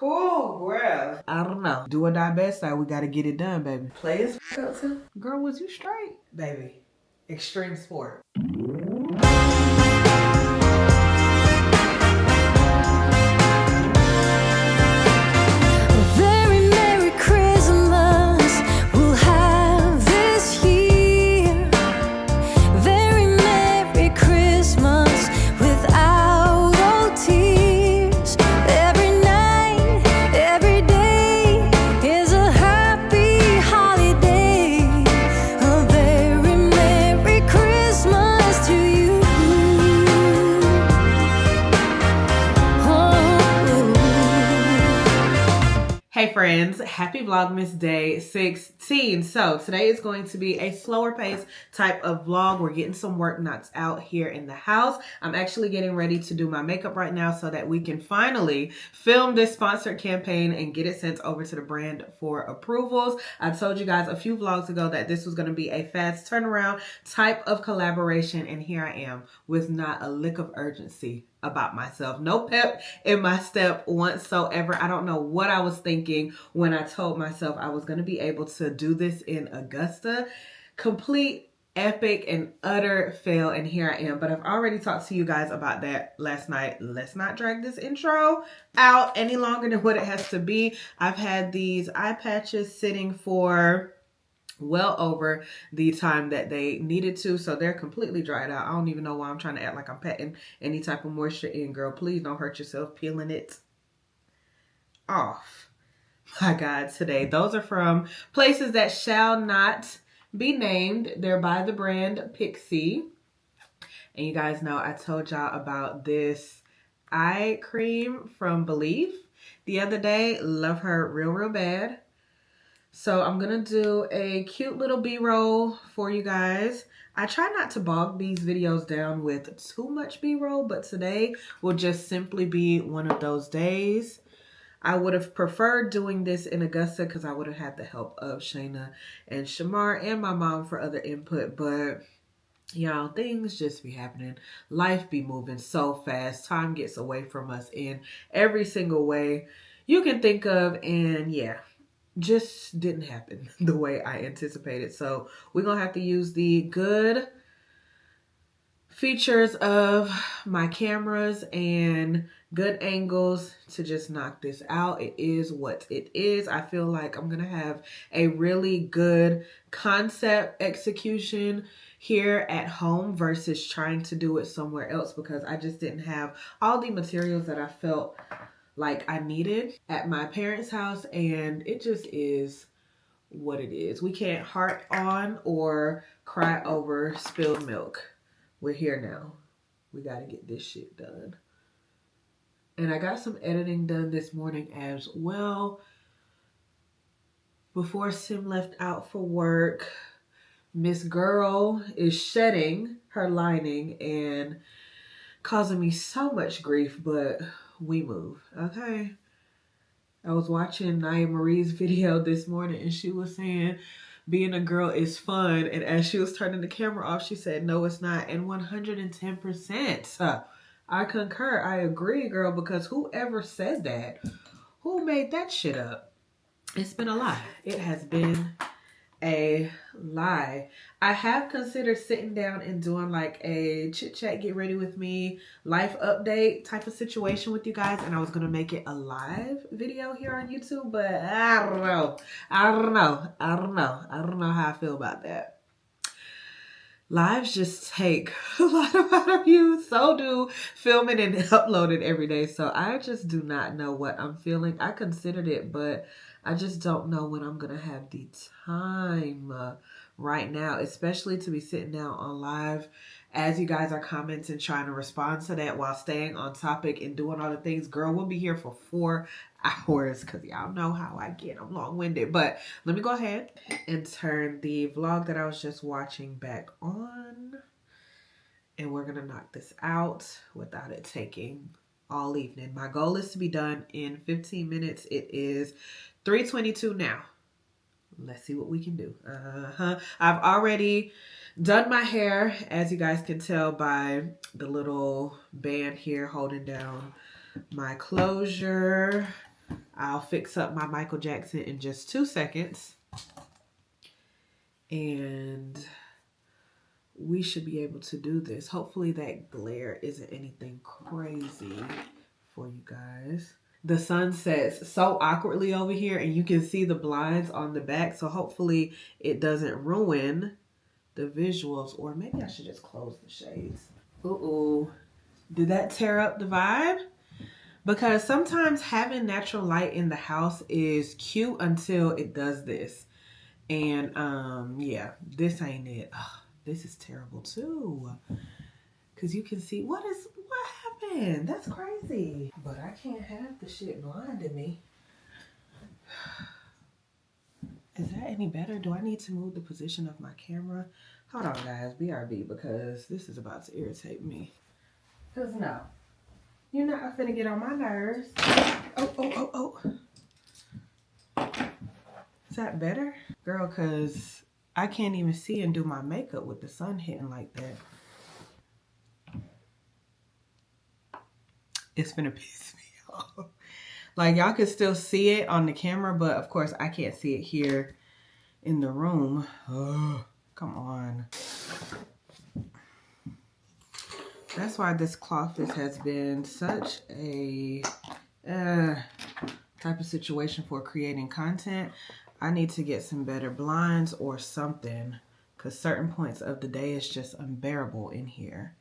Cool, girl. I don't know. Do or die best side. We gotta get it done, baby. Play his up too. Girl, was you straight? Baby. Extreme sport. Hey friends, happy Vlogmas day 16. So today is going to be a slower pace type of vlog. We're getting some work knocked out here in the house. I'm actually getting ready to do my makeup right now so that we can finally film this sponsored campaign and get it sent over to the brand for approvals. I told you guys a few vlogs ago that this was going to be a fast turnaround type of collaboration, and here I am with not a lick of urgency about myself. No pep in my step whatsoever. I don't know what I was thinking when I told myself I was going to be able to do this in Augusta. Complete epic and utter fail, and here I am. But I've already talked to you guys about that last night. Let's not drag this intro out any longer than what it has to be. I've had these eye patches sitting for well over the time that they needed to, so they're completely dried out. I don't even know why I'm trying to act like I'm patting any type of moisture in, girl. Please don't hurt yourself peeling it off. My God, today those are from places that shall not be named. They're by the brand Pixie, and you guys know I told y'all about this eye cream from Belief the other day. Love her real bad. So I'm going to do a cute little B-roll for you guys. I try not to bog these videos down with too much B-roll, but today will just simply be one of those days. I would have preferred doing this in Augusta because I would have had the help of Shayna and Shamar and my mom for other input, but y'all, things just be happening. Life be moving so fast. Time gets away from us in every single way you can think of, and yeah, just didn't happen the way I anticipated. So we're gonna have to use the good features of my cameras and good angles to just knock this out. It is what it is. I feel like I'm gonna have a really good concept execution here at home versus trying to do it somewhere else, because I just didn't have all the materials that I felt like I needed at my parents' house, and it just is what it is. We can't harp on or cry over spilled milk. We're here now. We gotta get this shit done. And I got some editing done this morning as well. Before Sim left out for work, Miss Girl is shedding her lining and causing me so much grief, but we move, okay? I was watching Naya Marie's video this morning, and she was saying being a girl is fun, and as she was turning the camera off, she said, no, it's not. And 110%. I concur. I agree, girl, because whoever said that, who made that shit up? It's been a lie. It has been a lie. I have considered sitting down and doing like a chit chat, get ready with me, life update type of situation with you guys, and I was gonna make it a live video here on YouTube, but I don't know how I feel about that. Lives just take a lot of you. So do filming and uploading every day. So I just do not know what I'm feeling. I considered it, but I just don't know when I'm going to have the time right now, especially to be sitting down on live as you guys are commenting, trying to respond to that while staying on topic and doing all the things. Girl, we'll be here for 4 hours because y'all know how I get. I'm long-winded. But let me go ahead and turn the vlog that I was just watching back on. And we're going to knock this out without it taking all evening. My goal is to be done in 15 minutes. It is 3:22 now. Let's see what we can do. I've already done my hair, as you guys can tell by the little band here holding down my closure. I'll fix up my Michael Jackson in just 2 seconds. And we should be able to do this. Hopefully that glare isn't anything crazy for you guys. The sun sets so awkwardly over here, and you can see the blinds on the back. So hopefully it doesn't ruin the visuals. Or maybe I should just close the shades. Uh-oh. Did that tear up the vibe? Because sometimes having natural light in the house is cute until it does this. And yeah, this ain't it. Ugh, this is terrible too. Cause you can see what happened. That's crazy. But I can't have the shit blinding me. Is that any better? Do I need to move the position of my camera? Hold on guys, BRB, because this is about to irritate me. Cause no, you're not finna get on my nerves. Oh. Is that better? Girl, cause I can't even see and do my makeup with the sun hitting like that. It's finna piss me off. Like y'all can still see it on the camera, but of course I can't see it here in the room. Oh, come on. That's why this cloth has been such a type of situation for creating content. I need to get some better blinds or something, because certain points of the day is just unbearable in here.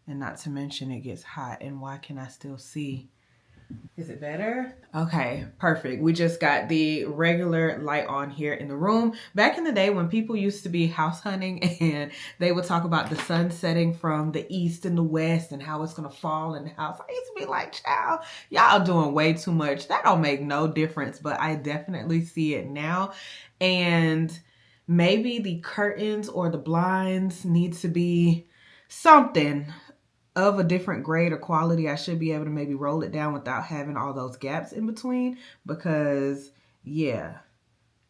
And not to mention it gets hot. And why can I still see? Is it better? Okay, perfect. We just got the regular light on here in the room. Back in the day when people used to be house hunting and they would talk about the sun setting from the east and the west and how it's gonna fall in the house, I used to be like, child, y'all doing way too much. That don't make no difference, but I definitely see it now. And maybe the curtains or the blinds need to be something of a different grade or quality. I should be able to maybe roll it down without having all those gaps in between, because yeah,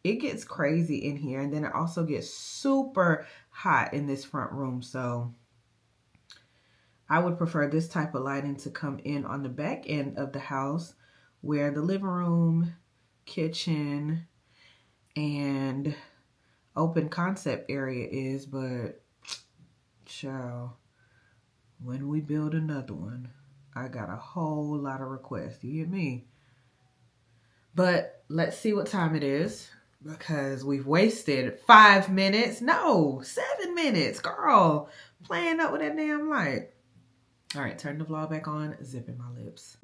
it gets crazy in here. And then it also gets super hot in this front room. So I would prefer this type of lighting to come in on the back end of the house, where the living room, kitchen, and open concept area is. But child, when we build another one, I got a whole lot of requests. You get me? But let's see what time it is, because we've wasted 5 minutes. No, 7 minutes. Girl, playing up with that damn light. All right, turn the vlog back on, zipping my lips.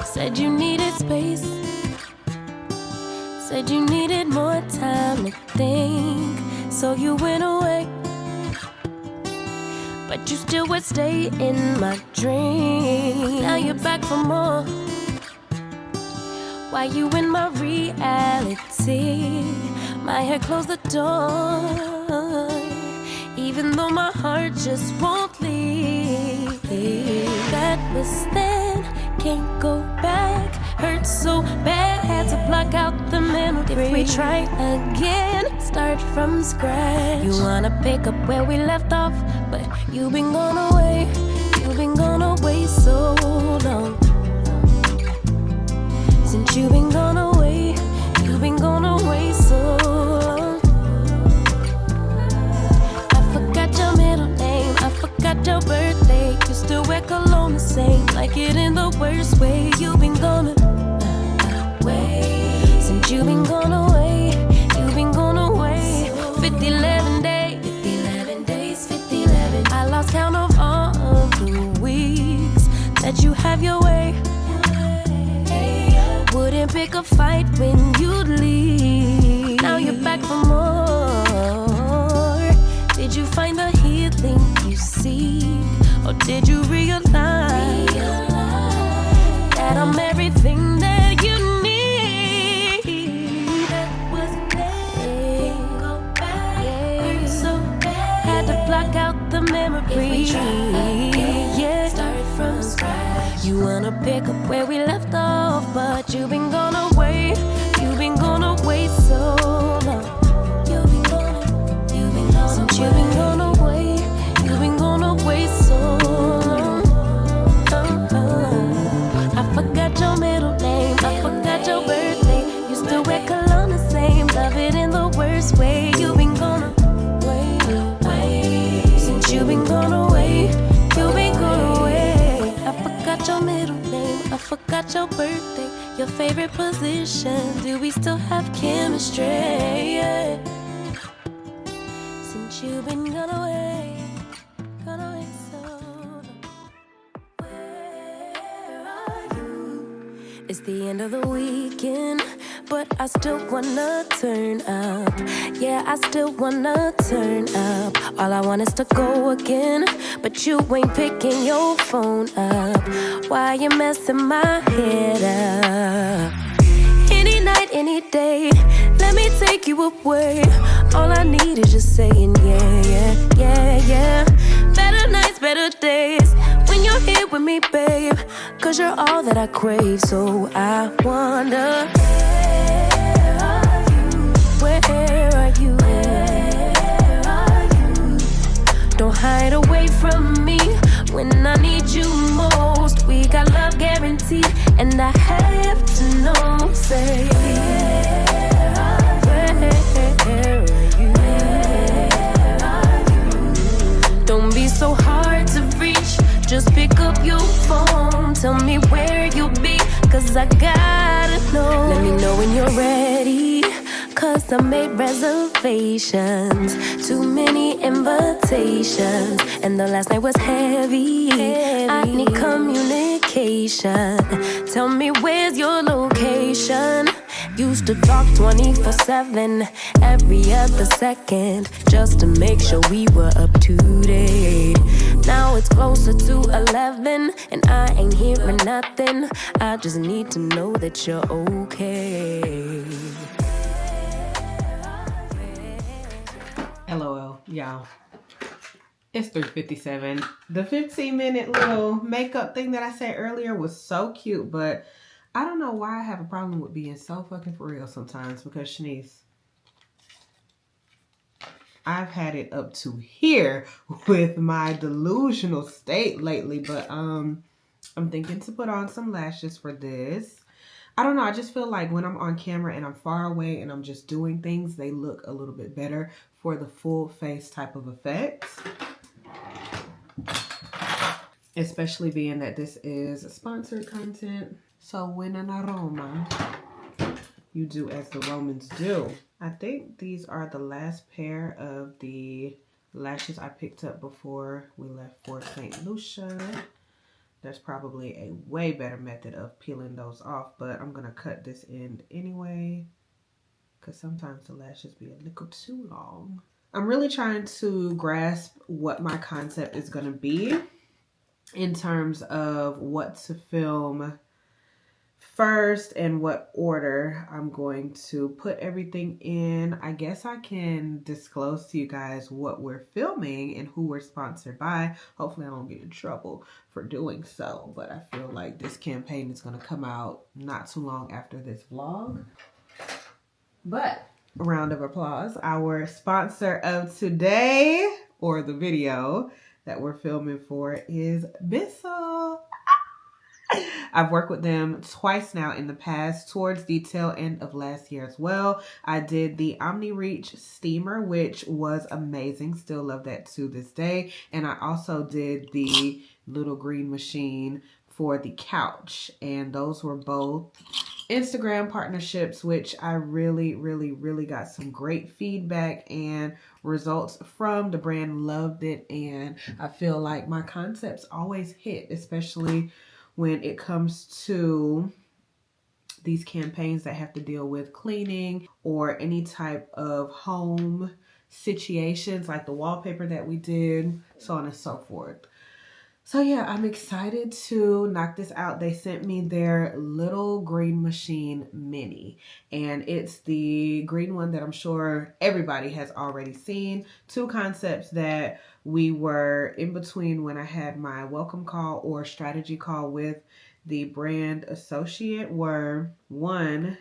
Said you needed space, said you needed more time to think, so you went away, but you still would stay in my dreams. Now you're back for more. Why you in my reality? My head closed the door, even though my heart just won't leave. That was then, can't go back. Hurts so bad, had to block out the memory. If we try again, start from scratch. You wanna pick up where we left off, but you've been gone away. You've been gone away so long. Since you've been gone away, you've been gone away so long. I forgot your middle name, I forgot your birthday. You still wear cologne the same, like it in the worst way. You've been gone away. Since you've been gone away, you've been gone away. 50-11 days, 50-11 days, 50-11. I lost count of all of the weeks that you have your way. Wouldn't pick a fight when you'd leave. Now you're back for more. Did you find the healing you seek, or did you realize that I'm everything that you need? That wasn't there. Go back. Yeah. So bad. Had to block out the memory. Yeah. Started from scratch. You wanna pick up where we left off, but you've been gone away. You've been gone away so long. favorite position? Do we still have chemistry? Yeah. Since you've been gone away so long. Where are you? It's the end of the weekend, but I still wanna turn up. Yeah, I still wanna turn up. All I want is to go again, but you ain't picking your phone up. Why you messing my head up? Any night, any day, let me take you away. All I need is just saying yeah, yeah, yeah, yeah. Better nights, better days, when you're here with me, babe. Cause you're all that I crave, so I wonder, where are you? Where are you? Don't hide away from me when I need you most. We got love guaranteed, and I have to know, say, where are you? Don't be so hard to reach, just pick up your phone. Tell me where you'll be, cause I gotta know. Let me know when you're ready, cause I made reservations. Too many invitations, and the last night was heavy. I need communication. Tell me where's your location. Used to talk 24/7, every other second, just to make sure we were up to date. Now it's closer to 11, and I ain't hearing nothing. I just need to know that you're okay. LOL, y'all. It's 3:57. The 15-minute little makeup thing that I said earlier was so cute, but I don't know why I have a problem with being so fucking for real sometimes, because Shanice, I've had it up to here with my delusional state lately, but I'm thinking to put on some lashes for this. I don't know, I just feel like when I'm on camera and I'm far away and I'm just doing things, they look a little bit better for the full face type of effect. Especially being that this is sponsored content. So when an aroma, you do as the Romans do. I think these are the last pair of the lashes I picked up before we left for St. Lucia. There's probably a way better method of peeling those off, but I'm gonna cut this end anyway, because sometimes the lashes be a little too long. I'm really trying to grasp what my concept is gonna be in terms of what to film first and what order I'm going to put everything in. I guess I can disclose to you guys what we're filming and who we're sponsored by. Hopefully I don't get in trouble for doing so, but I feel like this campaign is going to come out not too long after this vlog. But a round of applause. Our sponsor of today, or the video that we're filming for, is Bissell. I've worked with them twice now in the past, towards the tail end of last year as well. I did the Omni Reach steamer, which was amazing. Still love that to this day. And I also did the little green machine for the couch. And those were both Instagram partnerships, which I really got some great feedback and results from. The brand loved it, and I feel like my concepts always hit, especially when it comes to these campaigns that have to deal with cleaning or any type of home situations, like the wallpaper that we did, so on and so forth. So yeah, I'm excited to knock this out. They sent me their little green machine mini, and it's the green one that I'm sure everybody has already seen. Two concepts that we were in between when I had my welcome call or strategy call with the brand associate were, one,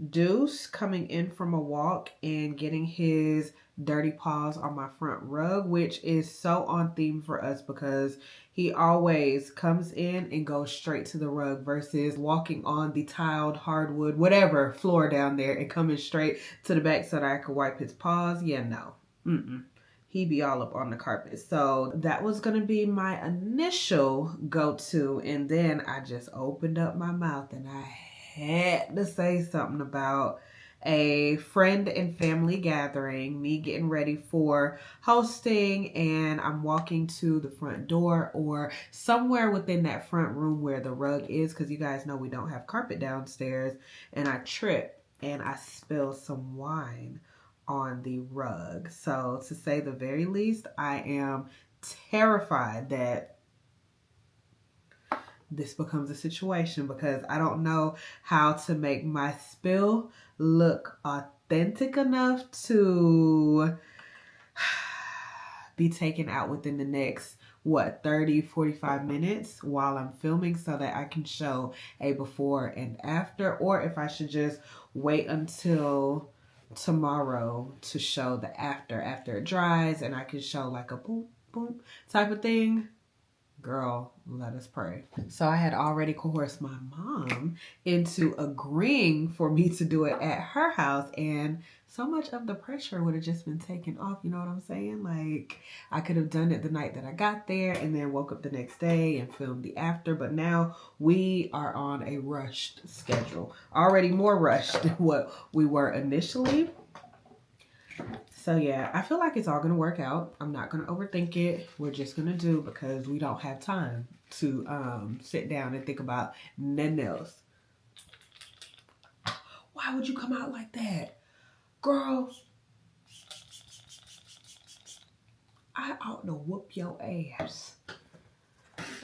Deuce coming in from a walk and getting his dirty paws on my front rug, which is so on theme for us because he always comes in and goes straight to the rug versus walking on the tiled hardwood, whatever floor down there, and coming straight to the back so that I could wipe his paws. Yeah, no. He be all up on the carpet. So that was going to be my initial go-to. And then I just opened up my mouth and I had to say something about a friend and family gathering, me getting ready for hosting, and I'm walking to the front door or somewhere within that front room where the rug is, because you guys know we don't have carpet downstairs, and I trip and I spill some wine on the rug. So to say the very least, I am terrified that this becomes a situation, because I don't know how to make my spill look authentic enough to be taken out within the next 30-45 minutes while I'm filming, so that I can show a before and after, or if I should just wait until tomorrow to show the after it dries, and I can show like a boom boom type of thing. Girl, let us pray. So I had already coerced my mom into agreeing for me to do it at her house, and so much of the pressure would have just been taken off. You know what I'm saying? Like, I could have done it the night that I got there and then woke up the next day and filmed the after, but now we are on a rushed schedule. Already more rushed than what we were initially. So yeah, I feel like it's all gonna work out. I'm not gonna overthink it. We're just gonna do, because we don't have time to sit down and think about nothing else. Why would you come out like that? Girl, I ought to whoop your ass.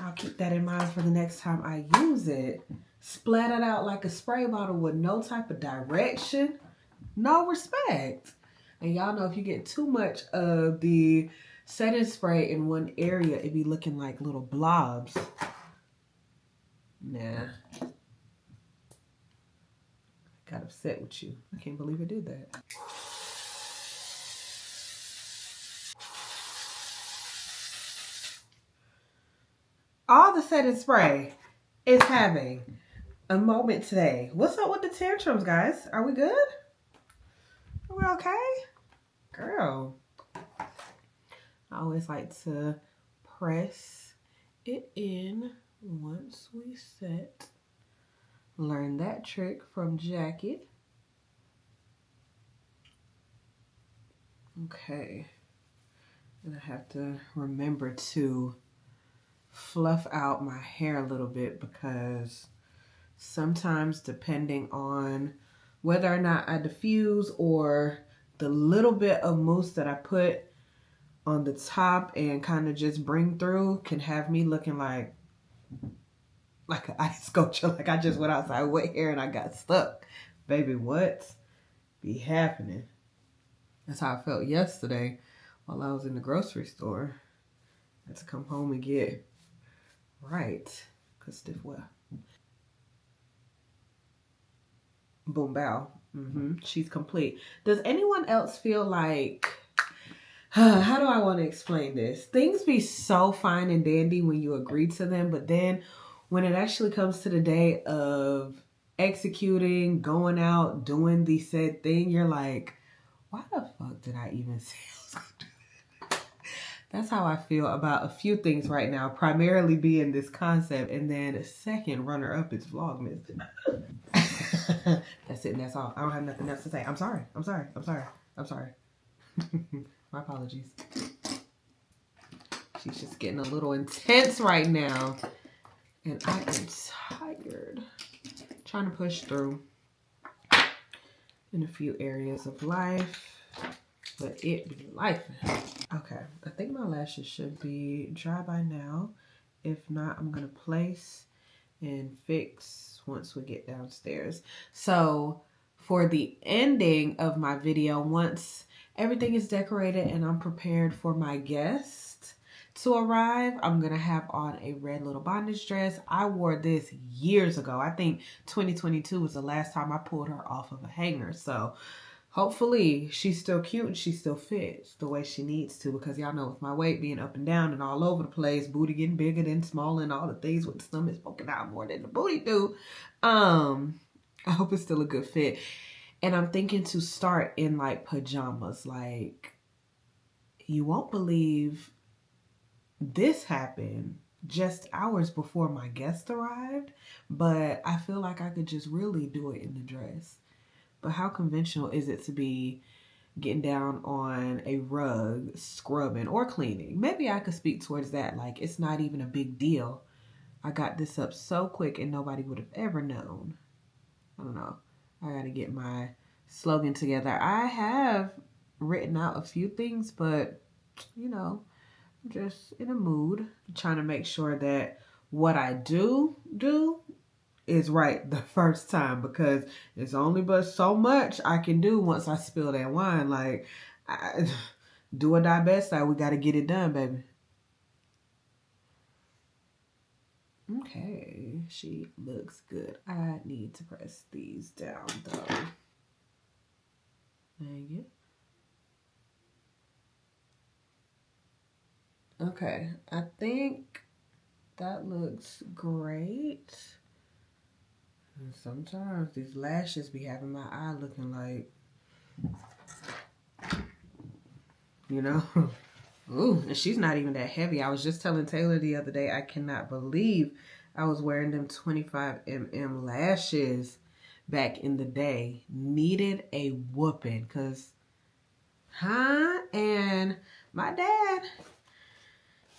I'll keep that in mind for the next time I use it. Splattered out like a spray bottle with no type of direction, no respect. And y'all know if you get too much of the setting spray in one area, it be looking like little blobs. Nah. Got upset with you. I can't believe I did that. All the setting spray is having a moment today. What's up with the tantrums, guys? Are we good? Are we okay? Girl. I always like to press it in once we set. Learned that trick from Jacket. Okay. And I have to remember to fluff out my hair a little bit, because sometimes, depending on whether or not I diffuse or the little bit of mousse that I put on the top and kind of just bring through, can have me looking like an ice sculpture. Like I just went outside with hair and I got stuck. Baby, what be happening? That's how I felt yesterday while I was in the grocery store. I had to come home and get right, cause stiff well. Boom bow. She's complete. Does anyone else feel like, how do I want to explain this? Things be so fine and dandy when you agree to them, but then when it actually comes to the day of executing, going out, doing the said thing, you're like, why the fuck did I even say I was gonna do that? That's how I feel about a few things right now, primarily being this concept, and then second runner up is Vlogmas. That's it and that's all. I don't have nothing else to say. I'm sorry. My apologies. She's just getting a little intense right now. And I am tired. Trying to push through in a few areas of life. But it be life. Okay. I think my lashes should be dry by now. If not, I'm going to place and fix once we get downstairs. So for the ending of my video, once everything is decorated and I'm prepared for my guest to arrive, I'm gonna have on a red little bondage dress. I wore this years ago. I think 2022 was the last time I pulled her off of a hanger. So hopefully she's still cute and she still fits the way she needs to, because y'all know with my weight being up and down and all over the place, booty getting bigger than small and all the things with the stomach poking out more than the booty do. I hope it's still a good fit. And I'm thinking to start in like pajamas. Like, you won't believe this happened just hours before my guest arrived, but I feel like I could just really do it in the dress. But how conventional is it to be getting down on a rug, scrubbing or cleaning? Maybe I could speak towards that. Like, it's not even a big deal. I got this up so quick and nobody would have ever known. I don't know. I got to get my slogan together. I have written out a few things, but you know, I'm just in a mood, trying to make sure that what I do is right the first time, because it's only but so much I can do once I spill that wine. Like, do or die best. We got to get it done, baby. Okay, she looks good. I need to press these down though. Dang it. Okay, I think that looks great. And sometimes these lashes be having my eye looking like, you know. Ooh, and she's not even that heavy. I was just telling Taylor the other day, I cannot believe I was wearing them 25mm lashes back in the day. Needed a whooping, cause, and my dad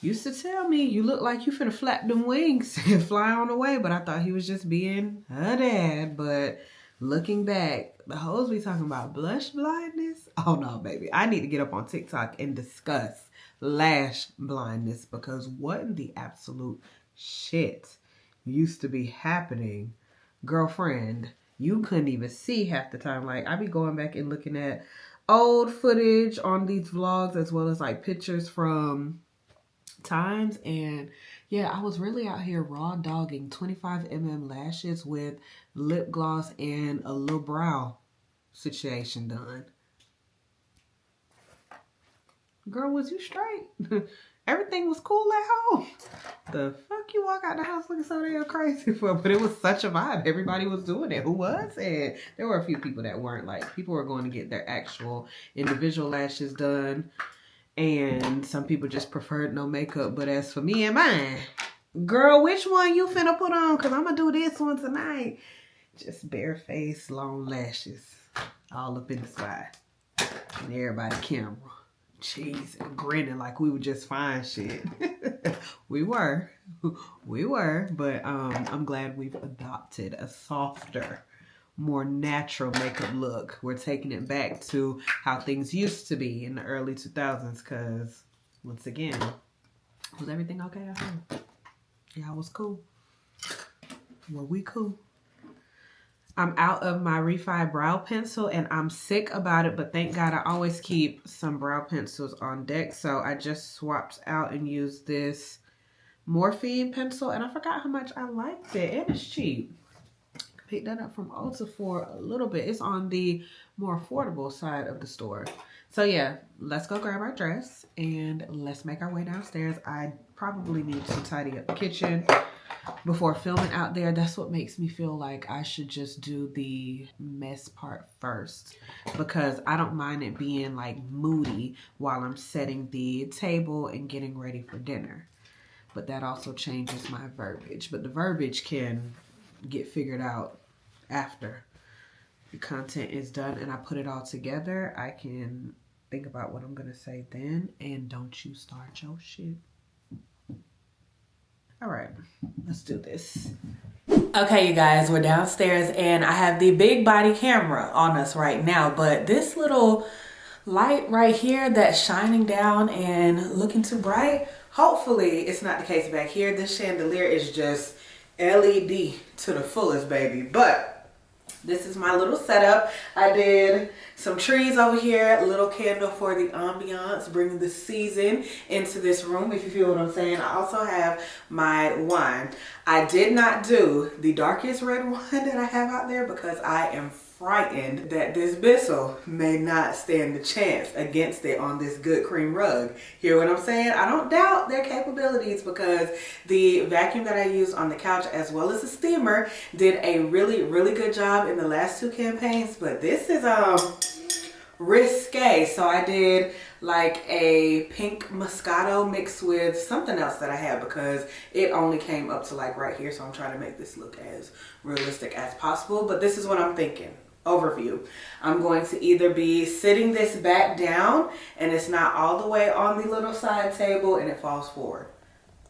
used to tell me, you look like you finna flap them wings and fly on away. But I thought he was just being a dad. But looking back, the hoes be talking about blush blindness. Oh no, baby. I need to get up on TikTok and discuss lash blindness, because what in the absolute shit used to be happening? Girlfriend, you couldn't even see half the time. Like, I be going back and looking at old footage on these vlogs, as well as like pictures from times, and yeah, I was really out here raw dogging 25mm lashes with lip gloss and a little brow situation done. Girl, was you straight? Everything was cool at home. The fuck you walk out the house looking so damn crazy for? But it was such a vibe. Everybody was doing it. Who was? And there were a few people that weren't. Like, people were going to get their actual individual lashes done, and some people just preferred no makeup. But as for me and mine, girl, which one you finna put on? Because I'm going to do this one tonight. Just bare face, long lashes, all up in the side. And everybody camera. Jeez, and grinning like we were just fine shit. We were. But I'm glad we've adopted a softer, more natural makeup look. We're taking it back to how things used to be in the early 2000s, because once again, was everything okay at home? Yeah, I was cool. Were we cool? I'm out of my Refi brow pencil and I'm sick about it, but thank God I always keep some brow pencils on deck. So I just swapped out and used this Morphine pencil, and I forgot how much I liked it. And it's cheap. Picked that up from Ulta for a little bit. It's on the more affordable side of the store. So yeah, let's go grab our dress and let's make our way downstairs. I probably need to tidy up the kitchen before filming out there. That's what makes me feel like I should just do the mess part first, because I don't mind it being like moody while I'm setting the table and getting ready for dinner. But that also changes my verbiage. But the verbiage can get figured out after the content is done and I put it all together. I can think about what I'm gonna say then, and don't you start your shit. All right, let's do this. Okay, you guys, we're downstairs and I have the big body camera on us right now, but this little light right here that's shining down and looking too bright, hopefully it's not the case back here. This chandelier is just LED to the fullest, baby. But this is my little setup. I did some trees over here, a little candle for the ambiance, bringing the season into this room, if you feel what I'm saying. I also have my wine. I did not do the darkest red wine that I have out there because I am frightened that this Bissell may not stand the chance against it on this good cream rug. Hear what I'm saying? I don't doubt their capabilities, because the vacuum that I used on the couch as well as the steamer did a really good job in the last two campaigns. But this is risque. So I did like a pink Moscato mixed with something else that I had because it only came up to like right here. So I'm trying to make this look as realistic as possible. But this is what I'm thinking. Overview. I'm going to either be sitting this back down and it's not all the way on the little side table and it falls forward.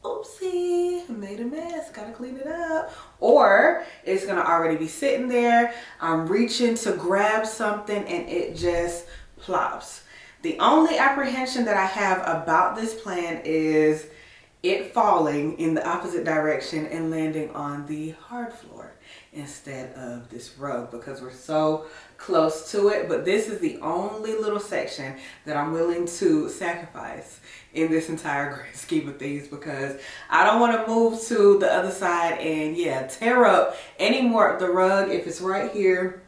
Oopsie, made a mess, gotta clean it up. Or it's gonna already be sitting there. I'm reaching to grab something and it just plops. The only apprehension that I have about this plan is it falling in the opposite direction and landing on the hard floor instead of this rug because we're so close to it. But this is the only little section that I'm willing to sacrifice in this entire grand scheme of things because I don't want to move to the other side and tear up any more of the rug. If it's right here,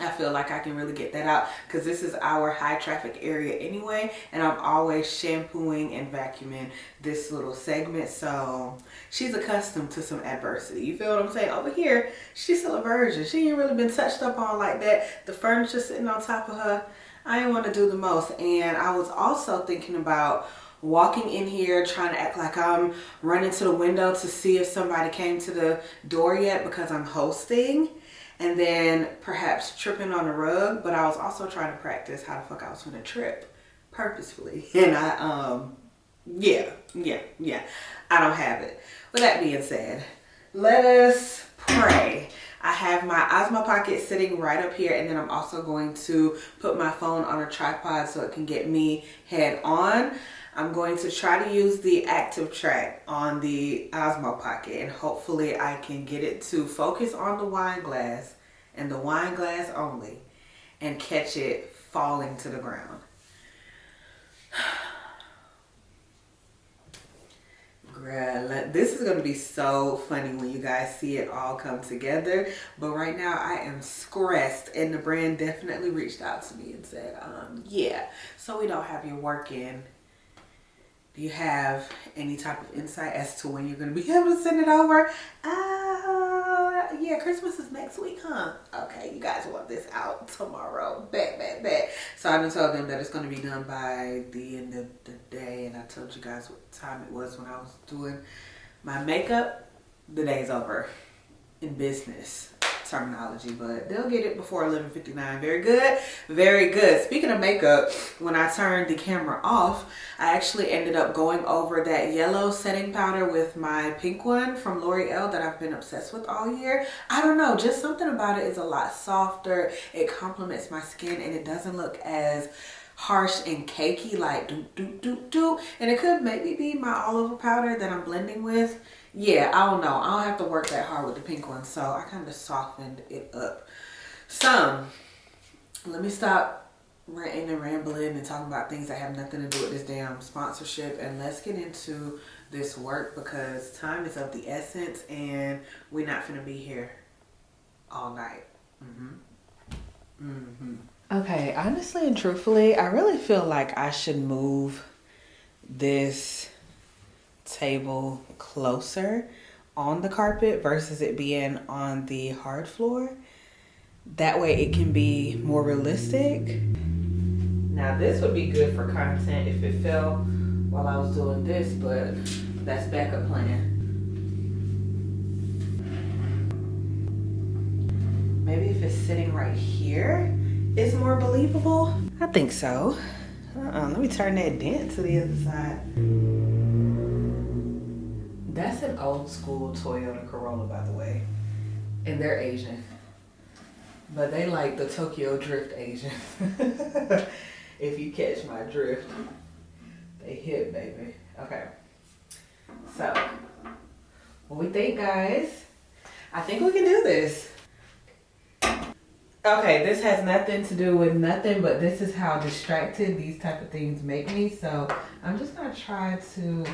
I feel like I can really get that out because this is our high traffic area anyway, and I'm always shampooing and vacuuming this little segment, so she's accustomed to some adversity. You feel what I'm saying? Over here, she's still a virgin. She ain't really been touched up on like that. The furniture sitting on top of her, I didn't want to do the most. And I was also thinking about walking in here trying to act like I'm running to the window to see if somebody came to the door yet because I'm hosting, and then perhaps tripping on the rug. But I was also trying to practice how the fuck I was gonna trip purposefully, and I I don't have it. With that being said, let us pray. I have my Osmo Pocket sitting right up here, and then I'm also going to put my phone on a tripod so it can get me head on. I'm going to try to use the active track on the Osmo Pocket, and hopefully I can get it to focus on the wine glass and the wine glass only and catch it falling to the ground. Girl, this is going to be so funny when you guys see it all come together. But right now I am stressed, and the brand definitely reached out to me and said, yeah, so we don't have your work in. Do you have any type of insight as to when you're going to be able to send it over? Yeah, Christmas is next week, huh? Okay, you guys want this out tomorrow. Bet. So I told them that it's going to be done by the end of the day. And I told you guys what time it was when I was doing my makeup. The day's over in business terminology, but they'll get it before 11:59. Very good, very good. Speaking of makeup, when I turned the camera off, I actually ended up going over that yellow setting powder with my pink one from L'Oreal that I've been obsessed with all year. I don't know, just something about it is a lot softer. It complements my skin and it doesn't look as harsh and cakey like do. And it could maybe be my all over powder that I'm blending with. Yeah, I don't know. I don't have to work that hard with the pink one, so I kind of softened it up some. Let me stop ranting and rambling and talking about things that have nothing to do with this damn sponsorship, and let's get into this work because time is of the essence and we're not gonna be here all night. Okay, honestly and truthfully, I really feel like I should move this table closer on the carpet versus it being on the hard floor. That way it can be more realistic. Now this would be good for content if it fell while I was doing this, but that's backup plan. Maybe if it's sitting right here, it's more believable. I think so. Let me turn that dent to the other side. That's an old school Toyota Corolla, by the way. And they're Asian. But they like the Tokyo Drift Asian. If you catch my drift. They hit, baby. Okay. So, what we think, guys? I think we can do this. Okay, this has nothing to do with nothing, but this is how distracted these type of things make me. So, I'm just going to try to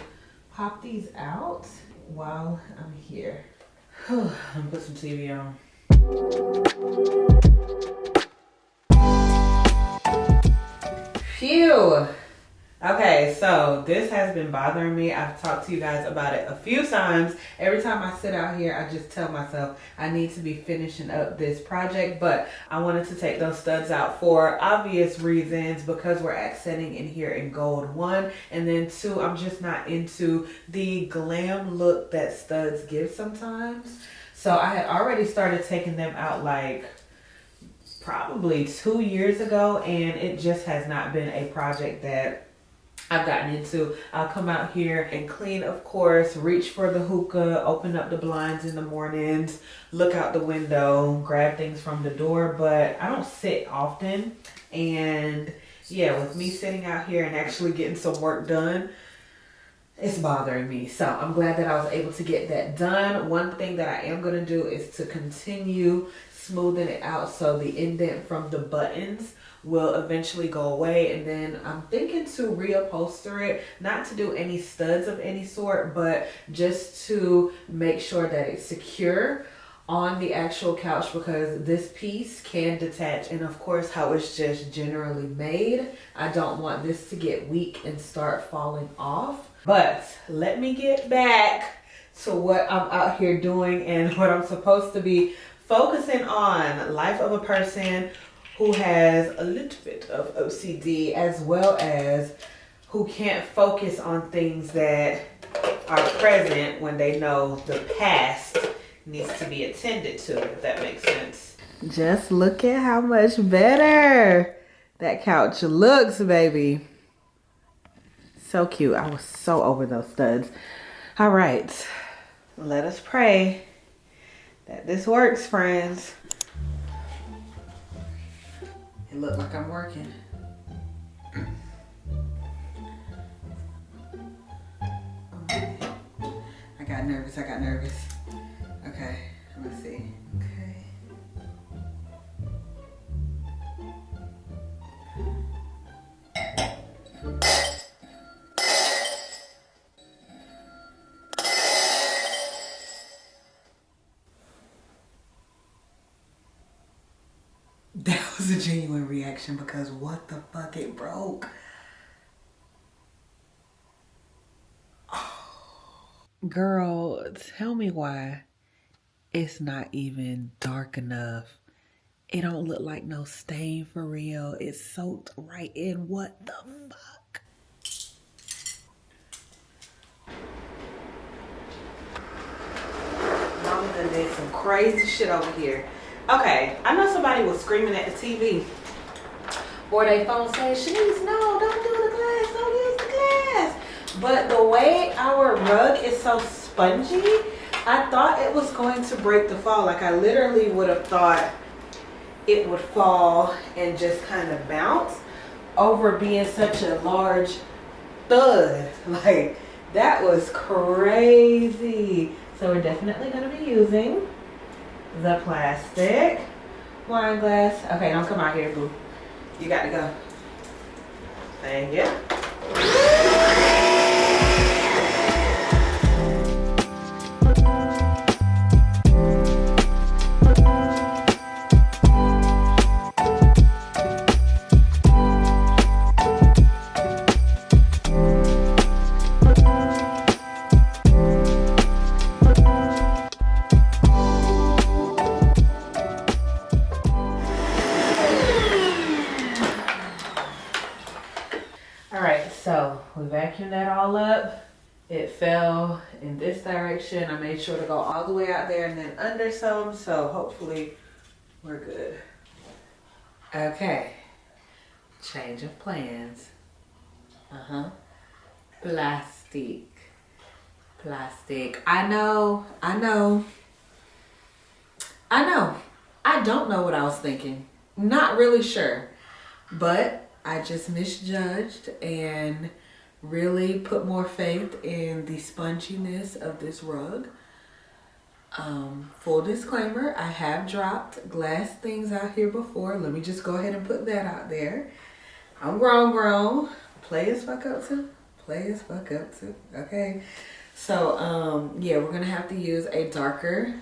pop these out while I'm here. I'm gonna put some TV on. Phew. Okay, so this has been bothering me. I've talked to you guys about it a few times. Every time I sit out here, I just tell myself I need to be finishing up this project, but I wanted to take those studs out for obvious reasons, because we're accenting in here in gold, one, and then two, I'm just not into the glam look that studs give sometimes. So I had already started taking them out like probably 2 years ago, and it just has not been a project that I've gotten into. I'll come out here and clean, of course, reach for the hookah, open up the blinds in the mornings, look out the window, grab things from the door, but I don't sit often. And yeah, with me sitting out here and actually getting some work done, it's bothering me. So I'm glad that I was able to get that done. One thing that I am going to do is to continue smoothing it out so the indent from the buttons will eventually go away, and then I'm thinking to reupholster it, not to do any studs of any sort, but just to make sure that it's secure on the actual couch, because this piece can detach, and of course how it's just generally made, I don't want this to get weak and start falling off. But let me get back to what I'm out here doing and what I'm supposed to be focusing on. Life of a person who has a little bit of OCD, as well as who can't focus on things that are present when they know the past needs to be attended to, if that makes sense. Just look at how much better that couch looks, baby. So cute. I was so over those studs. All right, let us pray that this works, friends. It looked like I'm working. Okay. I got nervous. Okay, let's see. Okay. That was a genuine reaction, because what the fuck, it broke. Oh. Girl, tell me why it's not even dark enough. It don't look like no stain for real. It's soaked right in. What the fuck? Mama done did some crazy shit over here. Okay, I know somebody was screaming at the TV or they phone saying, Shanice, no, don't do the glass, don't use the glass. But the way our rug is so spongy, I thought it was going to break the fall. Like, I literally would have thought it would fall and just kind of bounce over being such a large thud. Like, that was crazy. So we're definitely going to be using the plastic wine glass. Okay, don't come out here, boo. You got to go. Thank you. So we vacuumed that all up. It fell in this direction. I made sure to go all the way out there and then under some, so hopefully we're good. Okay, change of plans. Plastic. I know. I don't know what I was thinking. Not really sure, but I just misjudged and really put more faith in the sponginess of this rug. Full disclaimer, I have dropped glass things out here before. Let me just go ahead and put that out there. I'm grown. Play as fuck up to. Okay. So, yeah, we're going to have to use a darker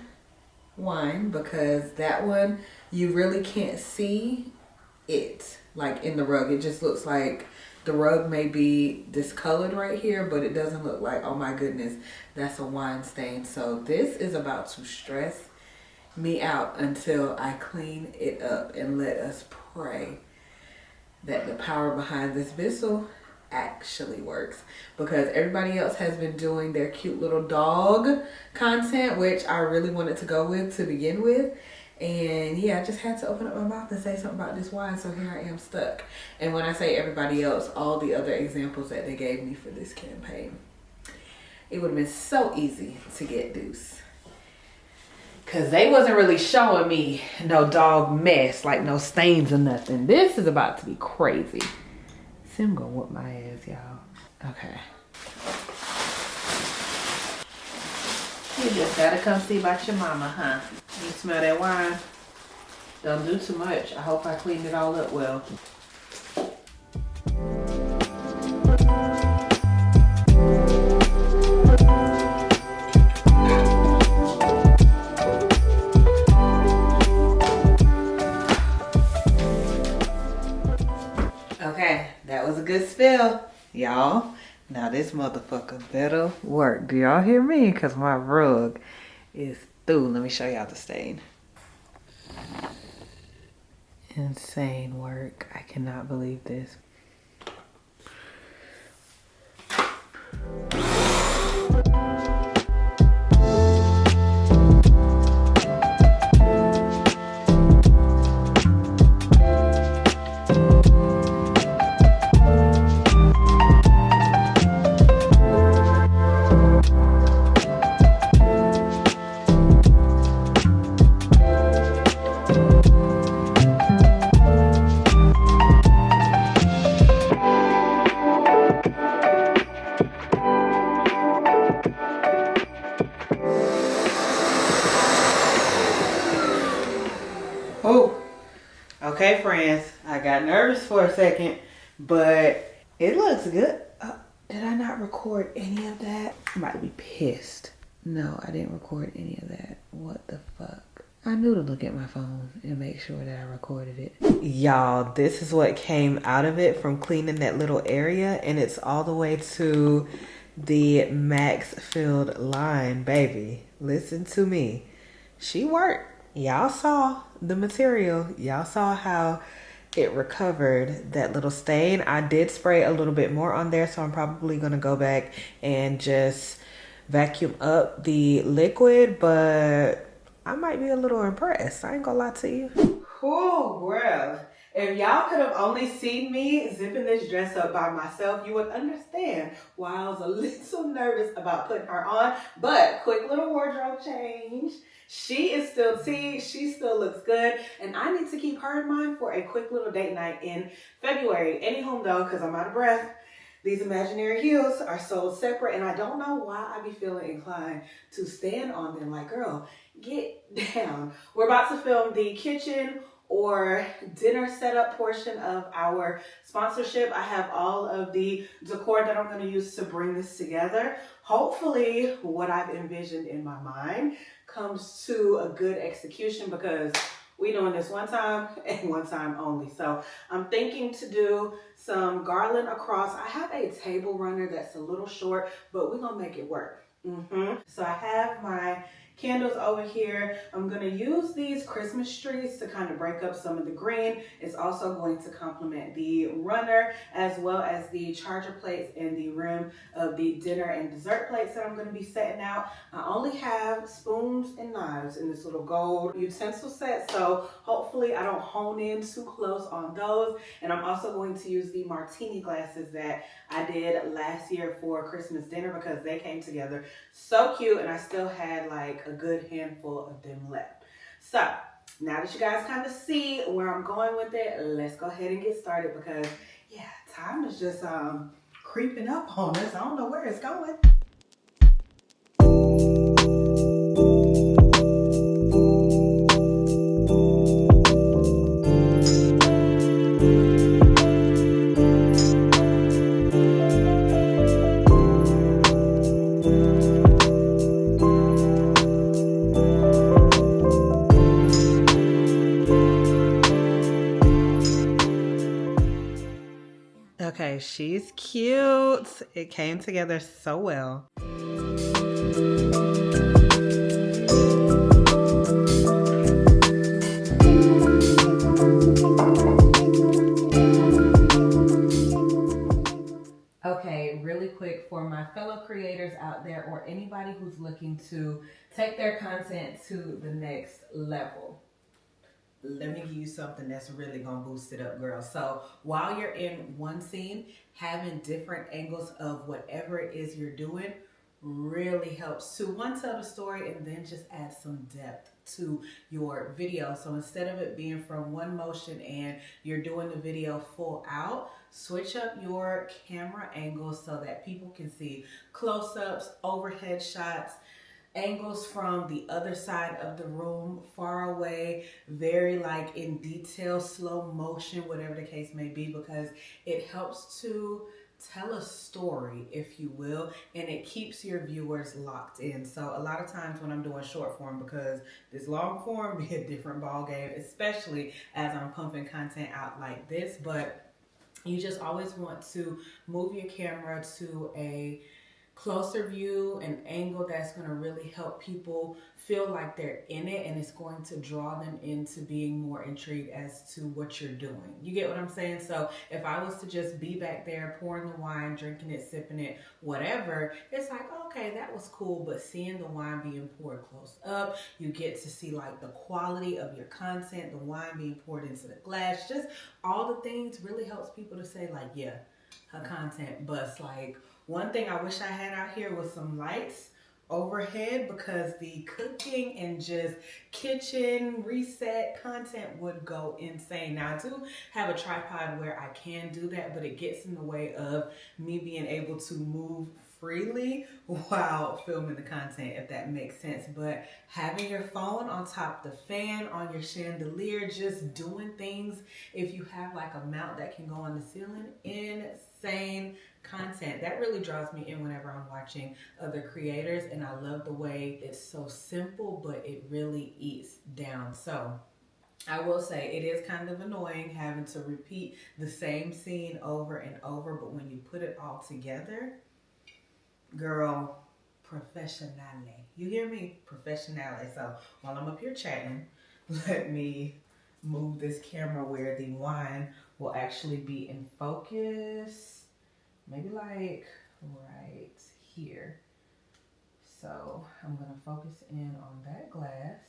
wine, because that one, you really can't see it like in the rug. It just looks like The rug may be discolored right here, but it doesn't look like, oh my goodness, that's a wine stain. So this is about to stress me out until I clean it up, and let us pray that the power behind this vessel actually works, because everybody else has been doing their cute little dog content, which I really wanted to go with to begin with. And yeah, I just had to open up my mouth and say something about this wine, so here I am stuck. And when I say everybody else, all the other examples that they gave me for this campaign, it would have been so easy to get Deuce, because they wasn't really showing me no dog mess, like no stains or nothing. This is about to be crazy. See, I'm gonna whoop my ass, y'all. Okay. You just gotta come see about your mama, huh? You smell that wine? Don't do too much. I hope I cleaned it all up well. Okay, that was a good spill, y'all. Now this motherfucker better work. Do y'all hear me? Because my rug is through. Let me show y'all the stain. Insane work. I cannot believe this. Oh, okay, friends. I got nervous for a second, but it looks good. Did I not record any of that? I'm about to be pissed. No, I didn't record any of that. What the fuck? I knew to look at my phone and make sure that I recorded it. Y'all, this is what came out of it from cleaning that little area, and it's all the way to the max filled line, baby. Listen to me. She worked. Y'all saw the material. Y'all saw how it recovered that little stain. I did spray a little bit more on there, so I'm probably gonna go back and just vacuum up the liquid, but I might be a little impressed. I ain't gonna lie to you. Cool, bro. If y'all could have only seen me zipping this dress up by myself, you would understand why I was a little nervous about putting her on. But quick little wardrobe change. She is still tea. She still looks good. And I need to keep her in mind for a quick little date night in February. Anywho though, because I'm out of breath, these imaginary heels are sold separate. And I don't know why I be feeling inclined to stand on them. Like, girl, get down. We're about to film the kitchen or dinner setup portion of our sponsorship. I have all of the decor that I'm going to use to bring this together. Hopefully what I've envisioned in my mind comes to a good execution, because we doing this one time and one time only. So I'm thinking to do some garland across. I have a table runner that's a little short, but we're gonna make it work. So I have my candles over here. I'm going to use these Christmas trees to kind of break up some of the green. It's also going to complement the runner, as well as the charger plates and the rim of the dinner and dessert plates that I'm going to be setting out. I only have spoons and knives in this little gold utensil set, so hopefully I don't hone in too close on those. And I'm also going to use the martini glasses that I did last year for Christmas dinner, because they came together so cute, and I still had like a good handful of them left. So now that you guys kind of see where I'm going with it, let's go ahead and get started, because yeah, time is just creeping up on us. I don't know where it's going. She's cute. It came together so well. Okay, really quick for my fellow creators out there or anybody who's looking to take their content to the next level. Let me give you something that's really gonna boost it up, girl. So while you're in one scene, having different angles of whatever it is you're doing really helps to one, tell the story, and then just add some depth to your video. So instead of it being from one motion and you're doing the video full out, switch up your camera angles so that people can see close-ups, overhead shots, angles from the other side of the room, far away, very like in detail, slow motion, whatever the case may be, because it helps to tell a story, if you will, and it keeps your viewers locked in. So a lot of times when I'm doing short form, because this long form be a different ball game, especially as I'm pumping content out like this, but you just always want to move your camera to a closer view, an angle that's going to really help people feel like they're in it, and it's going to draw them into being more intrigued as to what you're doing. You get what I'm saying? So if I was to just be back there pouring the wine, drinking it, sipping it, whatever, it's like, okay, that was cool, but seeing the wine being poured close up, you get to see like the quality of your content, the wine being poured into the glass, just all the things really helps people to say like, yeah, her content busts. Like, one thing I wish I had out here was some lights overhead, because the cooking and just kitchen reset content would go insane. Now, I do have a tripod where I can do that, but it gets in the way of me being able to move freely while filming the content, if that makes sense. But having your phone on top the fan, on your chandelier, just doing things, if you have like a mount that can go on the ceiling, insane content. That really draws me in whenever I'm watching other creators, and I love the way it's so simple, but it really eats down. So I will say it is kind of annoying having to repeat the same scene over and over, but when you put it all together, girl, professionale. You hear me? Professionale. So while I'm up here chatting, let me move this camera where the wine will actually be in focus. Maybe like right here. So I'm gonna focus in on that glass.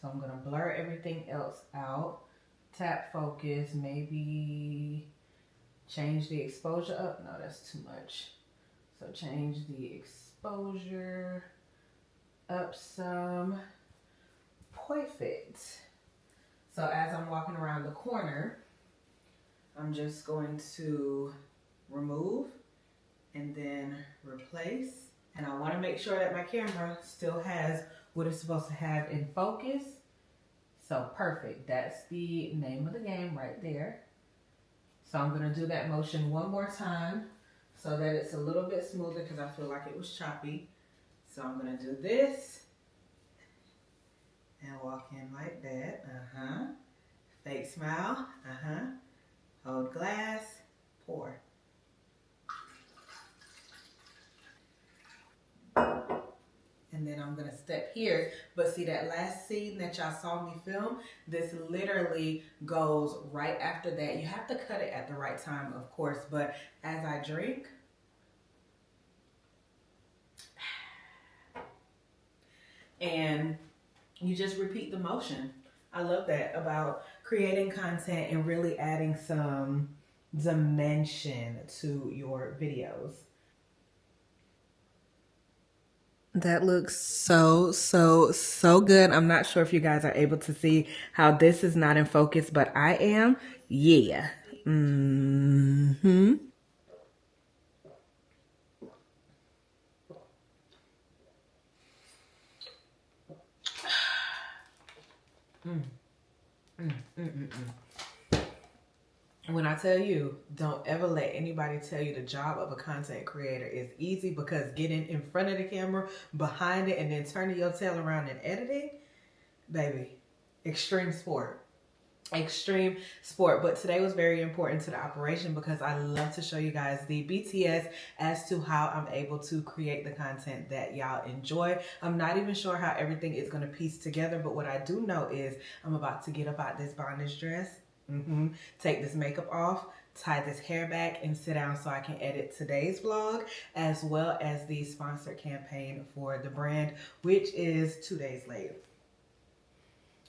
So I'm gonna blur everything else out. Tap focus, maybe change the exposure up. No, that's too much. So change the exposure up some. Perfect. So as I'm walking around the corner, I'm just going to remove and then replace. And I want to make sure that my camera still has what it's supposed to have in focus. So perfect. That's the name of the game right there. So I'm going to do that motion one more time so that it's a little bit smoother, because I feel like it was choppy. So I'm going to do this and walk in like that. Fake smile. Hold glass, pour. And then I'm gonna step here, but see that last scene that y'all saw me film, this literally goes right after that. You have to cut it at the right time, of course, but as I drink, and you just repeat the motion. I love that about creating content and really adding some dimension to your videos. That looks so good. I'm not sure if you guys are able to see how this is not in focus, but I am. Yeah. When I tell you, don't ever let anybody tell you the job of a content creator is easy, because getting in front of the camera, behind it, and then turning your tail around and editing, baby, extreme sport. extreme sport. But today was very important to the operation because I love to show you guys the BTS as to how I'm able to create the content that y'all enjoy. I'm not even sure how everything is going to piece together, but what I do know is I'm about to get up out this bondage dress, take this makeup off, tie this hair back, and sit down so I can edit today's vlog as well as the sponsored campaign for the brand, which is 2 days late.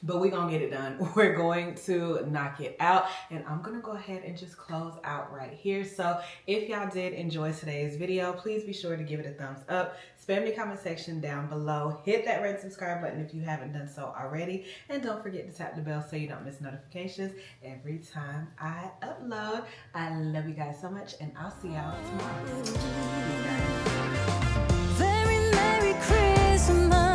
But we're going to get it done. We're going to knock it out. And I'm going to go ahead and just close out right here. So if y'all did enjoy today's video, please be sure to give it a thumbs up. Spam the comment section down below. Hit that red subscribe button if you haven't done so already. And don't forget to tap the bell so you don't miss notifications every time I upload. I love you guys so much. And I'll see y'all tomorrow. Very Merry Christmas.